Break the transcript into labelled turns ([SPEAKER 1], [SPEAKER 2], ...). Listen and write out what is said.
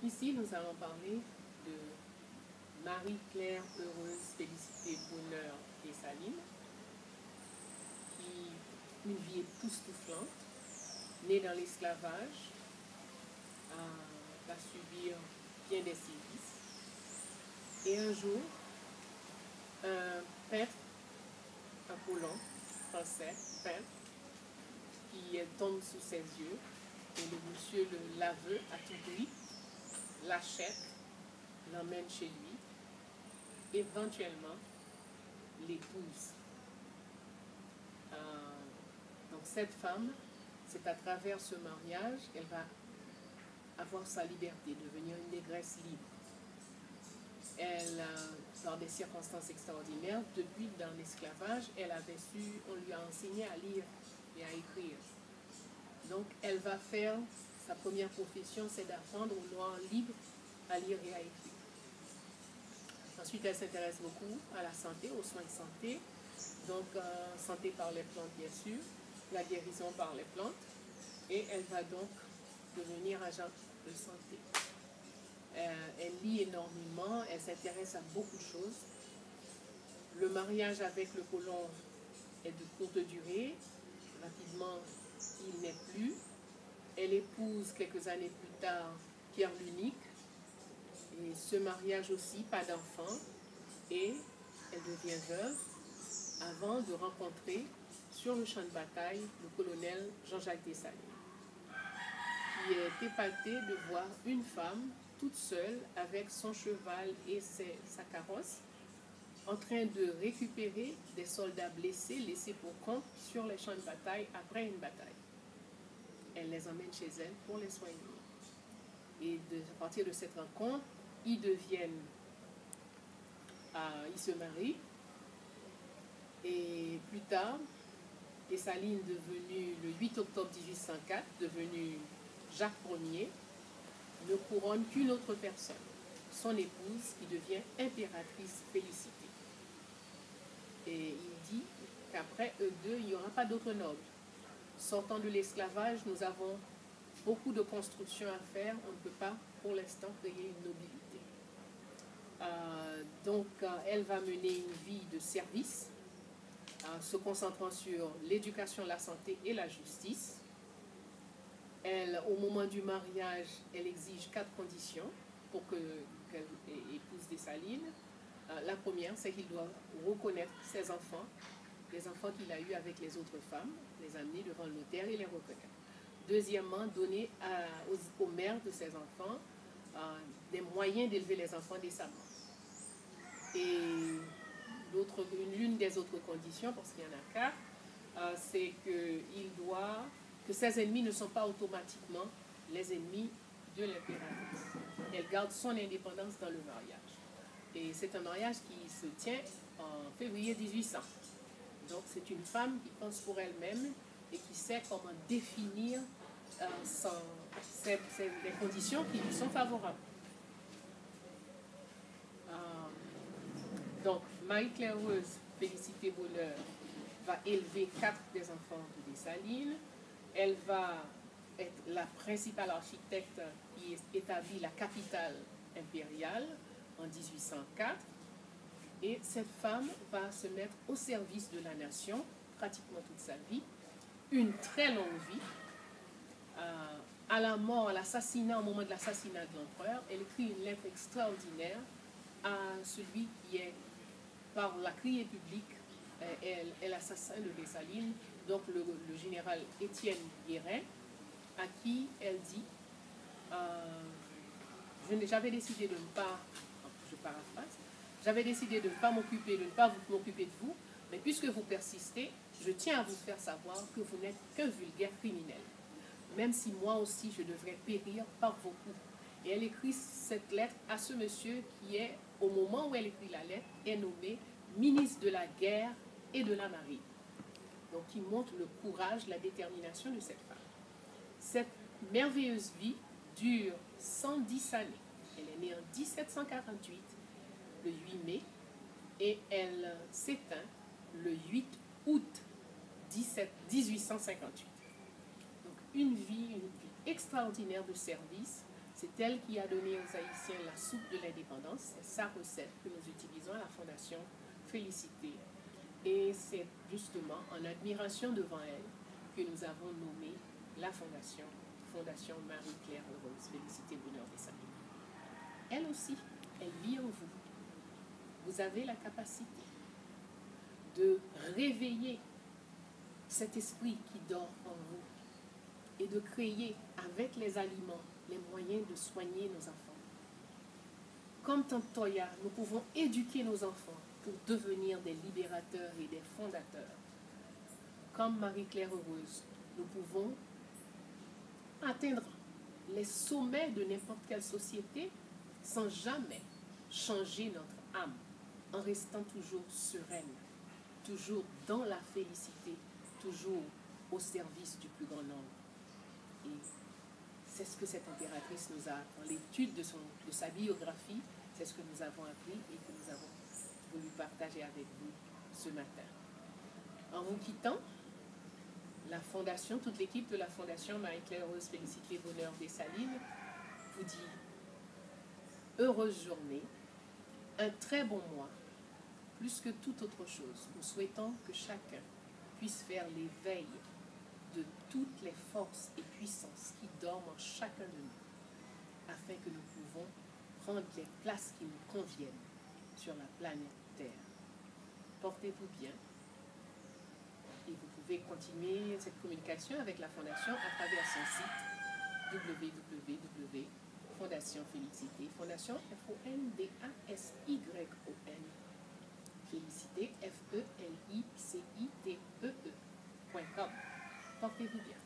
[SPEAKER 1] Ici, nous allons parler de Marie-Claire Heureuse Félicité Bonheur Dessalines, qui, une vie époustouflante, née dans l'esclavage, va subir bien des sévices. Et un jour, un peintre, Apollon, français, peintre, qui tombe sous ses yeux, et le monsieur l'aveu à tout prix, l'achète, l'emmène chez lui, éventuellement l'épouse. Donc cette femme, c'est à travers ce mariage qu'elle va avoir sa liberté, devenir une négresse libre. Elle, dans des circonstances extraordinaires, depuis dans l'esclavage, on lui a enseigné à lire et à écrire. Donc elle va faire, sa première profession, c'est d'apprendre aux Noirs libres à lire et à écrire. Ensuite, elle s'intéresse beaucoup à la santé, aux soins de santé. Donc, santé par les plantes, bien sûr, la guérison par les plantes. Et elle va donc devenir agent de santé. Elle lit énormément, elle s'intéresse à beaucoup de choses. Le mariage avec le colon est de courte durée. Rapidement, il n'est plus. Elle épouse quelques années plus tard Pierre l'Unique. Et ce mariage aussi, pas d'enfant. Et elle devient veuve avant de rencontrer sur le champ de bataille le colonel Jean-Jacques Dessalines, qui est épaté de voir une femme toute seule avec son cheval et sa carrosse en train de récupérer des soldats blessés laissés pour compte sur les champs de bataille après une bataille. Elle les emmène chez elle pour les soigner. Et à partir de cette rencontre, ils se marient. Et plus tard, Dessalines, devenu le 8 octobre 1804, devenu Jacques Ier, ne couronne qu'une autre personne, son épouse, qui devient impératrice Félicité. Et il dit qu'après eux deux, il n'y aura pas d'autres nobles. Sortant de l'esclavage, nous avons beaucoup de constructions à faire. On ne peut pas, pour l'instant, créer une nobilité. Donc, elle va mener une vie de service, se concentrant sur l'éducation, la santé et la justice. Au moment du mariage, elle exige 4 conditions pour qu'elle épouse Dessalines. La première, c'est qu'il doit reconnaître ses enfants, les enfants qu'il a eus avec les autres femmes, les amener devant le notaire et les reconnaître. Deuxièmement, donner aux mères de ses enfants des moyens d'élever les enfants décemment. Et l'une des autres conditions, parce qu'il y en a 4, c'est que ses ennemis ne sont pas automatiquement les ennemis de l'impératrice. Elle garde son indépendance dans le mariage. Et c'est un mariage qui se tient en février 1800. Donc c'est une femme qui pense pour elle-même et qui sait comment définir les conditions qui lui sont favorables. Donc, Marie-Claire Heureuse Félicité Bonheur va élever 4 des enfants de Dessalines. Elle va être la principale architecte qui établit la capitale impériale en 1804. Et cette femme va se mettre au service de la nation pratiquement toute sa vie. Une très longue vie. À la mort, à l'assassinat, au moment de l'assassinat de l'empereur, elle écrit une lettre extraordinaire à celui qui est, par la criée publique, est l'assassin de Dessalines, donc le général Étienne Guérin, à qui elle dit j'avais décidé de ne pas, je paraphrase, j'avais décidé de ne pas m'occuper de vous, mais puisque vous persistez, je tiens à vous faire savoir que vous n'êtes qu'un vulgaire criminel, même si moi aussi je devrais périr par vos coups. Et elle écrit cette lettre à ce monsieur qui est, au moment où elle écrit la lettre, est nommé ministre de la guerre et de la marine. Donc il montre le courage, la détermination de cette femme. Cette merveilleuse vie dure 110 années. Elle est née en 1748, le 8 mai, et elle s'éteint le 8 août 1858. Donc une vie extraordinaire de service. C'est elle qui a donné aux Haïtiens la soupe de l'indépendance. C'est sa recette que nous utilisons à la Fondation Félicité. Et c'est justement en admiration devant elle que nous avons nommé la Fondation Marie-Claire Heureuse, Félicité Bonheur des Salines. Elle aussi, elle vit en vous. Vous avez la capacité de réveiller cet esprit qui dort en vous et de créer avec les aliments les moyens de soigner nos enfants. Comme Tante Toya, nous pouvons éduquer nos enfants pour devenir des libérateurs et des fondateurs. Comme Marie-Claire Heureuse, nous pouvons atteindre les sommets de n'importe quelle société sans jamais changer notre âme, en restant toujours sereine, toujours dans la félicité, toujours au service du plus grand nombre. Et c'est ce que cette impératrice nous a, dans l'étude de sa biographie, c'est ce que nous avons appris et que nous avons voulu partager avec vous ce matin. En vous quittant, la Fondation, toute l'équipe de la Fondation Marie-Claire Heureuse Félicité Bonheur des Salines vous dit heureuse journée, un très bon mois, plus que toute autre chose. Nous souhaitons que chacun puisse faire l'éveil de toutes les forces et puissances qui dorment en chacun de nous, afin que nous pouvons prendre les places qui nous conviennent sur la planète Terre. Portez-vous bien et vous pouvez continuer cette communication avec la Fondation à travers son site www.Fondation Félicité, Fondation F-O-N-D-A-S-Y-O-N, Félicité F-E-L-I-C-I-T-E-E.com. Portez-vous bien.